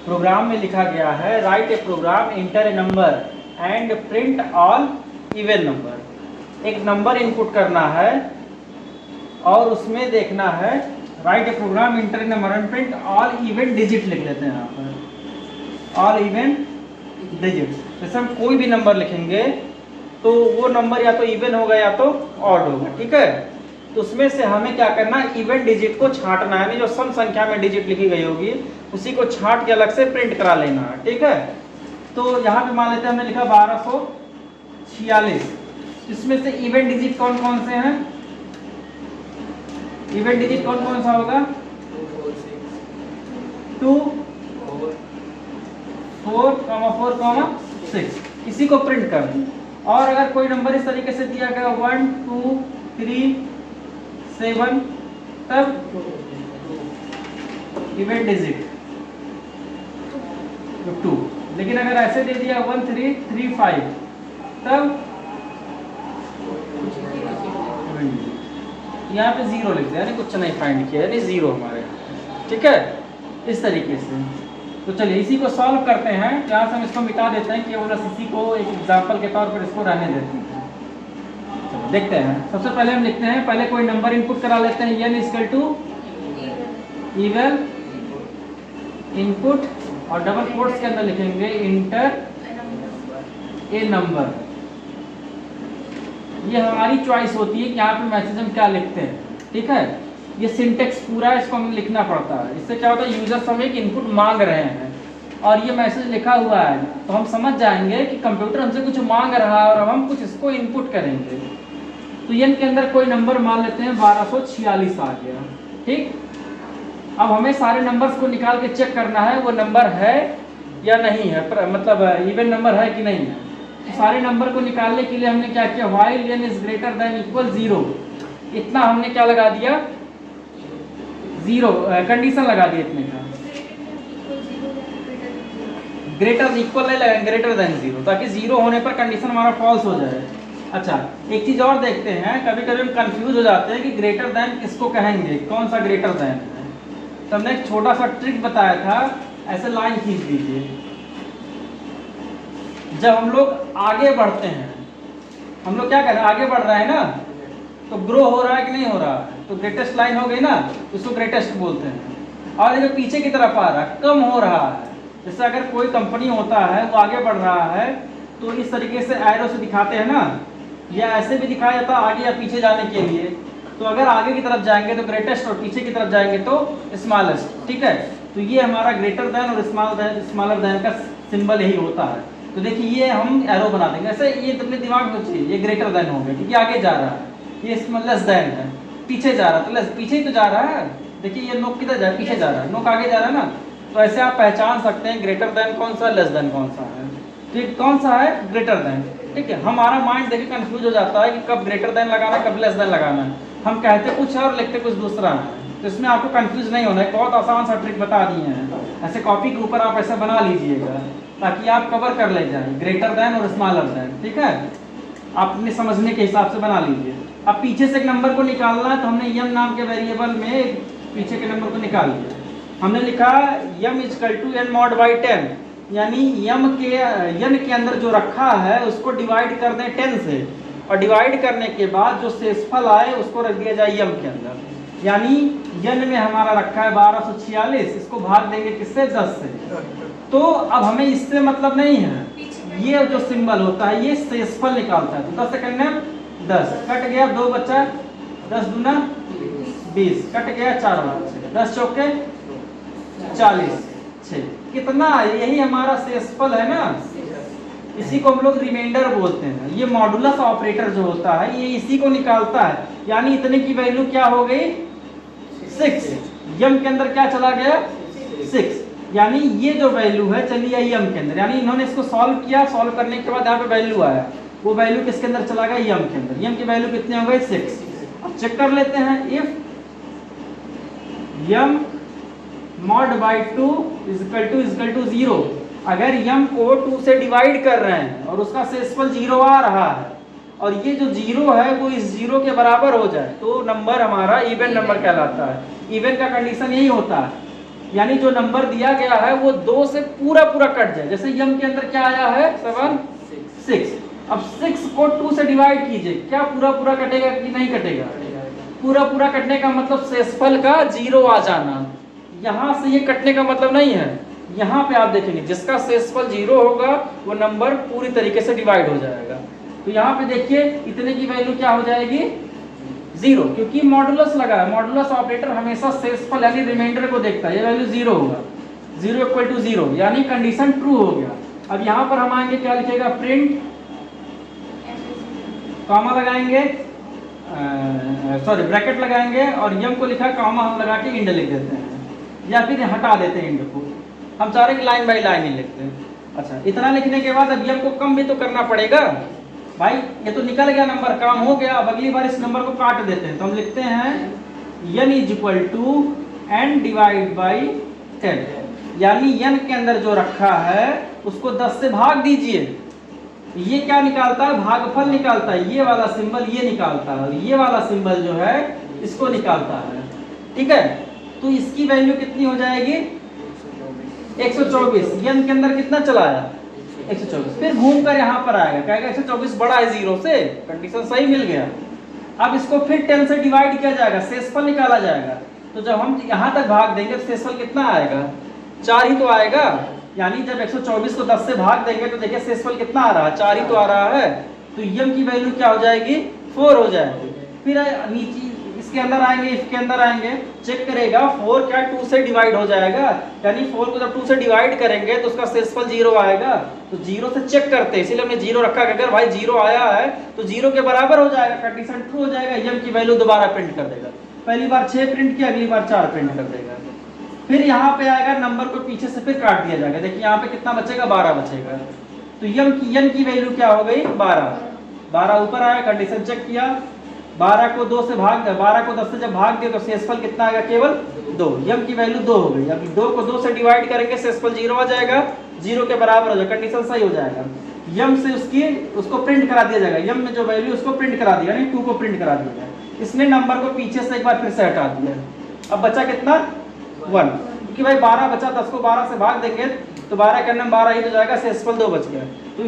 Programme में लिखा गया है write a program, enter a number and print all even number. एक नंबर इनपुट करना है और उसमें देखना है write a program, enter a number and print all even digit लिख लेते हैं यहाँ पर, ऑल इवन डिजिट। जैसे हम कोई भी नंबर लिखेंगे तो वो नंबर या तो इवन होगा या तो ऑड होगा, ठीक है। तो उसमें से हमें क्या करना है, इवन डिजिट को छांटना है, यानी जो सम संख्या में डिजिट लिखी गई होगी उसी को छांट के अलग से प्रिंट करा लेना है, ठीक है। तो यहाँ पे मान लेते हैं हमने लिखा 1246। इसमें से इवन डिजिट कौन कौन से हैं, इवन डिजिट कौन कौन सा होगा, 2 4, 6, इसी को प्रिंट कर दें। और अगर कोई नंबर इस तरीके से दिया गया 1 2 3 7, तब इवन डिजिट 2। लेकिन अगर ऐसे दे दिया 1 3 3 5, तब यहाँ पे 0 लिख दिया, यानी कुछ नहीं फाइंड किया, यानी 0 हमारे, ठीक है, इस तरीके से। तो चलिए इसी को सॉल्व करते हैं। यहाँ से हम इसको मिटा देते हैं, केवल इसी को एक एग्जाम्पल के तौर पर इसको रहने देते हैं। चलो देखते हैं। सबसे पहले हम लिखते हैं, पहले कोई नंबर इनपुट करा लेते हैं, n equal to even input और डबल कोट्स के अंदर लिखेंगे इंटर ए नंबर। ये हमारी चॉइस होती है कि यहाँ पे मैसेज हम क्या लिखते हैं, ठीक है। ये सिंटेक्स पूरा है, इसको हमें लिखना पड़ता है। इससे क्या होता है, यूजर्स हमें एक इनपुट मांग रहे हैं और ये मैसेज लिखा हुआ है, तो हम समझ जाएंगे कि कंप्यूटर हमसे कुछ मांग रहा है और अब हम कुछ इसको इनपुट करेंगे। तो n के अंदर कोई नंबर मान लेते हैं 1246 आ गया, ठीक। अब हमें सारे नंबर्स को निकाल के चेक करना है वो नंबर है या नहीं है, मतलब इवन नंबर है कि नहीं है। तो सारे नंबर को निकालने के लिए हमने क्या किया, while n is greater than equal 0, इतना हमने क्या लगा दिया, 0 कंडीशन लगा दी इतने का। ग्रेटर इक्वल नहीं लगा, ग्रेटर देन 0, ताकि 0 होने पर कंडीशन हमारा फॉल्स हो जाए। अच्छा, एक चीज और देखते हैं, कभी कभी हम कंफ्यूज हो जाते हैं कि ग्रेटर देन किसको कहेंगे, कौन सा ग्रेटर देन है। तो हमने एक छोटा सा ट्रिक बताया था, ऐसे लाइन खींच दीजिए। जब हम लोग आगे बढ़ते हैं, हम लोग क्या कर रहे हैं, आगे बढ़ रहे हैं ना, तो ग्रो हो रहा है कि नहीं हो रहा है, तो ग्रेटेस्ट लाइन हो गई ना, इसको ग्रेटेस्ट बोलते हैं। और जो पीछे की तरफ आ रहा है, कम हो रहा है, जैसे अगर कोई कंपनी होता है वो आगे बढ़ रहा है तो इस तरीके से एरो से दिखाते हैं ना, या ऐसे भी दिखाया जाता है आगे या पीछे जाने के लिए। तो अगर आगे की तरफ जाएंगे तो ग्रेटेस्ट और पीछे की तरफ जाएंगे तो स्मॉलेस्ट, ठीक है। तो ये हमारा ग्रेटर देन और स्मॉलर देन का सिंबल यही होता है। तो देखिए ये हम एरो बना देंगे ऐसे, ये अपने दिमाग में सोचिए, ये ग्रेटर देन हो गया क्योंकि आगे जा रहा है, ये लेस देन है, पीछे जा रहा है तो लेस, पीछे ही तो जा रहा है। देखिए ये नोक किधर जा रहा है, पीछे जा रहा है, नोक आगे जा रहा है ना। तो ऐसे आप पहचान सकते हैं ग्रेटर देन कौन सा, लेस देन कौन सा है, ठीक, कौन सा है ग्रेटर देन, ठीक है। हमारा माइंड देखिए कंफ्यूज हो जाता है कि कब ग्रेटर देन लगाना है, कब लेस देन लगाना है। हम कहते कुछ है और लिखते कुछ दूसरा है, तो इसमें आपको कंफ्यूज नहीं होना है। बहुत आसान सा ट्रिक बता दिए हैं, ऐसे कॉपी के ऊपर आप ऐसे बना लीजिएगा ताकि आप कवर कर ले जाए ग्रेटर देन और स्मॉलर देन, ठीक है। आप अपने समझने के हिसाब से बना लीजिए। अब पीछे से एक नंबर को निकालना है, तो हमने यम नाम के वेरिएबल में पीछे के नंबर को निकाल लिया। हमने लिखा यम equal to n mod by 10, यानी यम के यन के अंदर जो रखा है उसको डिवाइड कर दें 10 से, और डिवाइड करने के बाद जो शेषफल आए उसको रख दिया जाए यम के अंदर। यानी यन में हमारा रखा है 1246, इसको भाग देंगे किससे, 10 से। तो अब हमें इससे मतलब नहीं है, ये जो सिंबल होता है ये शेषफल निकालता है। तो 10 से करने 10 कट गया, 2 बचा, 10 दूना 20, कट गया 4 बचा, 10 चौके 40, 6 कितना, यही हमारा शेषफल है ना। इसी को हम लोग रिमाइंडर बोलते हैं। ये मॉडुलस ऑपरेटर जो होता है ये इसी को निकालता है, यानी इतने की वैल्यू क्या हो गई, 6। यम के अंदर क्या चला गया, 6, यानी ये जो वैल्यू है चली आई यम के अंदर। यानी इन्होंने इसको सॉल्व किया, सॉल्व करने के बाद यहाँ पे वैल्यू आया, वो वैल्यू किसके अंदर चला गया, यम के अंदर। यम की वैल्यू कितने हो गई, 6। अब चेक कर लेते हैं, इफ यम mod by 2 इक्वल टू 0, अगर यम को 2 से डिवाइड कर रहे हैं और उसका शेषफल 0 आ रहा है और ये जो 0 है वो इस 0 के बराबर हो जाए तो नंबर हमारा इवन नंबर कहलाता है। इवन का कंडीशन यही होता है, यानी जो नंबर दिया गया है वो 2 से पूरा पूरा कट जाए। जैसे यम के अंदर क्या आया है 7 6, अब 6 को 2 से डिवाइड कीजिए, क्या पूरा पूरा कटेगा कि नहीं कटेगा? पूरा पूरा कटने का मतलब शेषफल का 0 आ जाना। यहाँ से ये कटने का मतलब नहीं है, यहाँ पे आप देखेंगे जिसका शेषफल 0 होगा वो नंबर पूरी तरीके से डिवाइड हो जाएगा। तो यहाँ पे देखिए इतने की वैल्यू क्या हो जाएगी 0, क्योंकि मॉडुलस लगा है। मॉडुलस ऑपरेटर हमेशा शेषफल यानी रिमाइंडर को देखता है। ये वैल्यू 0 होगा, 0 इक्वल टू 0 यानी कंडीशन ट्रू हो गया। अब यहाँ पर हम आएंगे, क्या लिखेगा प्रिंट, कॉमा लगाएंगे, सॉरी ब्रैकेट लगाएंगे और यम को लिखा कॉमा हम लगा के इंड लिख देते हैं या फिर हटा देते हैं इंड को। हम चाह रहे हैं कि लाइन बाई लाइन ही लिखते हैं। अच्छा, इतना लिखने के बाद अब यम को कम भी तो करना पड़ेगा भाई। ये तो निकल गया नंबर, काम हो गया। अब अगली बार इस नंबर को काट देते हैं, तो हम लिखते हैं n is equal to n divide by 10, यानी n के अंदर जो रखा है उसको 10 से भाग दीजिए। ये क्या निकालता है? भागफल निकालता है। ये वाला सिंबल ये निकालता है और ये वाला सिंबल जो है इसको निकालता है। ठीक है, तो इसकी वैल्यू कितनी हो जाएगी 124। n के अंदर कितना चला आया 124, फिर घूम कर यहाँ पर आएगा, कहेगा 124 बड़ा है 0 से, कंडीशन सही मिल गया। अब इसको फिर 10 से डिवाइड किया जाएगा, शेषफल निकाला जाएगा। तो जब हम यहाँ तक भाग देंगे तो शेषफल कितना आएगा 4 ही तो आएगा। यानी जब 124 को 10 से भाग देंगे तो देखिए शेषफल कितना आ रहा है 4 ही तो आ रहा है। तो यम की वैल्यू क्या हो जाएगी 4 हो जाएगी। फिर नीचे इसके अंदर आएंगे, इफ के अंदर आएंगे, चेक करेगा 4 क्या 2 से डिवाइड हो जाएगा, यानी 4 को जब 2 से डिवाइड करेंगे तो उसका शेषफल 0 आएगा। तो 0 से चेक करते हैं, इसीलिए हमने 0 रखा। अगर भाई 0 आया है तो 0 के बराबर हो जाएगा, कंडीशन ट्रू हो जाएगा। यम की वैल्यू दोबारा प्रिंट कर देगा। पहली बार 6 प्रिंट किया, अगली बार 4 प्रिंट कर देगा। फिर यहाँ पे आएगा, नंबर को पीछे से फिर काट दिया जाएगा। देखिए यहाँ पे कितना बचेगा 12 बचेगा। तो यम की वैल्यू क्या हो गई 12 ऊपर आया, कंडीशन चेक किया, 12 को 2 से भाग, 12 को 10 से जब भाग दिया तो शेषफल कितना आएगा केवल 2। यम की वैल्यू 2 हो गई। अभी 2 को 2 से डिवाइड करेंगे, शेषफल 0 आ जाएगा, 0 के बराबर हो जाएगा, कंडीशन सही हो जाएगा। यम से उसको प्रिंट करा दिया जाएगा। यम में जो वैल्यू उसको प्रिंट करा दिया, यानी 2 को प्रिंट करा दिया। इसने नंबर को पीछे से एक बार फिर से हटा दिया। अब बचा कितना 1, क्योंकि भाई 12 बचा, 10 को 12 से भाग देंगे तो 12 के अंदर 12 ही तो जाएगा, शेषफल 2 बच गया। तो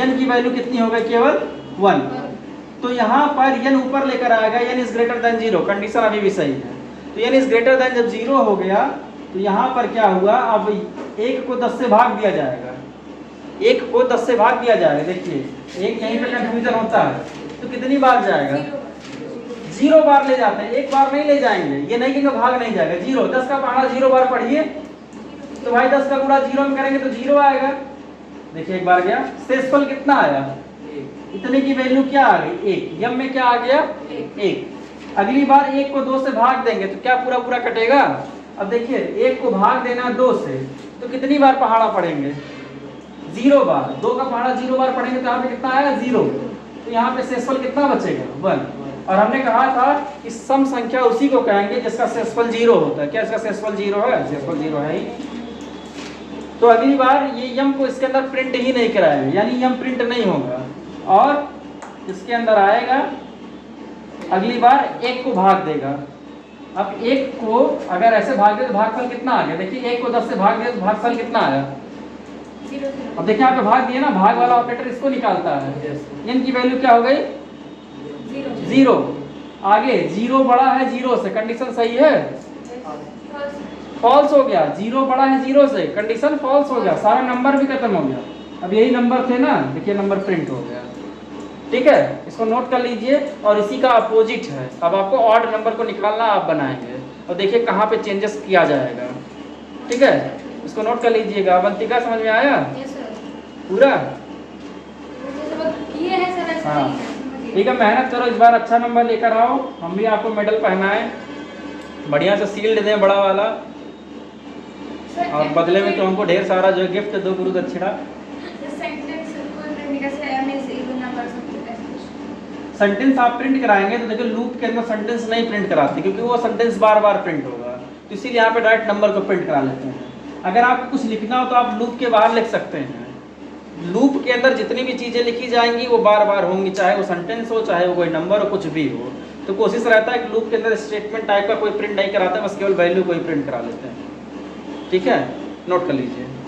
n की वैल्यू कितनी हो गई केवल 1। तो यहाँ पर n ऊपर लेकर आएगा, n is greater than 0, condition अभी भी सही है। तो n इज ग्रेटर देन जब 0 हो गया तो यहाँ पर क्या हुआ, अब 1 को 10 से भाग दिया जाएगा, 1 को 10 से भाग दिया जाएगा। देखिए एक यहीं पे कंफ्यूजन होता है, तो कितनी बार जाएगा 0 बार ले जाते हैं, एक बार नहीं ले जाएंगे। ये नहीं कि भाग नहीं जाएगा, 0, 10 का पहाड़ा 0 बार पढ़िए तो भाई 10 का गुणा 0 में करेंगे तो 0 आएगा। देखिए एक बार गया, शेषफल कितना आया, इतने की वैल्यू क्या आ गई 1। यम में क्या आ गया 1। अगली बार 1 को 2 से भाग देंगे तो क्या पूरा पूरा कटेगा। अब देखिए 1 को भाग देना 2 से, तो कितनी बार पहाड़ा पढ़ेंगे 0 बार। 2 का पहाड़ा 0 बार पढ़ेंगे तो यहाँ पे कितना आएगा 0। तो यहाँ पे शेषफल कितना बचेगा 1। और हमने कहा था कि सम संख्या उसी को कहेंगे जिसका शेषफल 0 होता है। क्या इसका शेषफल 0 है? शेषफल 0 है ही। तो अगली बार ये यम को इसके अंदर प्रिंट ही नहीं कराएगा, यानी यम प्रिंट नहीं होगा और इसके अंदर आएगा। अगली बार 1 को भाग देगा। अब 1 को अगर ऐसे भाग दे तो भागफल कितना आ गया, देखिए 1 को 10 से भाग दे तो भागफल कितना आया 0। अब देखिए यहाँ पे भाग दिए ना, भाग वाला ऑपरेटर इसको निकालता है। n की वैल्यू क्या हो गई 0। आगे 0 बड़ा है 0 से, कंडीशन सही है, फॉल्स हो गया। 0 बड़ा है 0 से, कंडीशन फॉल्स हो गया, सारा नंबर भी खत्म हो गया। अब यही नंबर थे ना, देखिए नंबर प्रिंट हो गया। ठीक है, इसको नोट कर लीजिए। और इसी का अपोजिट है, अब आपको ऑड नंबर को निकालना आप बनाएंगे और देखिए कहाँ पे चेंजेस किया जाएगा। ठीक है, इसको नोट कर लीजिएगा। अवंतिका समझ में आया पूरा? हाँ ठीक है, मेहनत करो, इस बार अच्छा नंबर लेकर आओ, हम भी आपको मेडल पहनाएं, बढ़िया से शील्ड दें बड़ा वाला, और बदले में तो हमको ढेर सारा जो गिफ्ट दो गुरु दक्षिणा। सेंटेंस आप प्रिंट कराएंगे तो देखिए लूप के अंदर सेंटेंस नहीं प्रिंट कराते, क्योंकि वो सेंटेंस बार बार प्रिंट होगा, तो इसीलिए यहाँ पे डायरेक्ट नंबर को प्रिंट करा लेते हैं। अगर आपको कुछ लिखना हो तो आप लूप के बाहर लिख सकते हैं। लूप के अंदर जितनी भी चीज़ें लिखी जाएंगी वो बार बार होंगी, चाहे वो सेंटेंस हो, चाहे वो कोई नंबर हो, कुछ भी हो। तो कोशिश रहता है कि लूप के अंदर स्टेटमेंट टाइप का कोई प्रिंट नहीं कराते, बस केवल वैल्यू को ही प्रिंट करा लेते हैं। ठीक है, नोट कर लीजिए।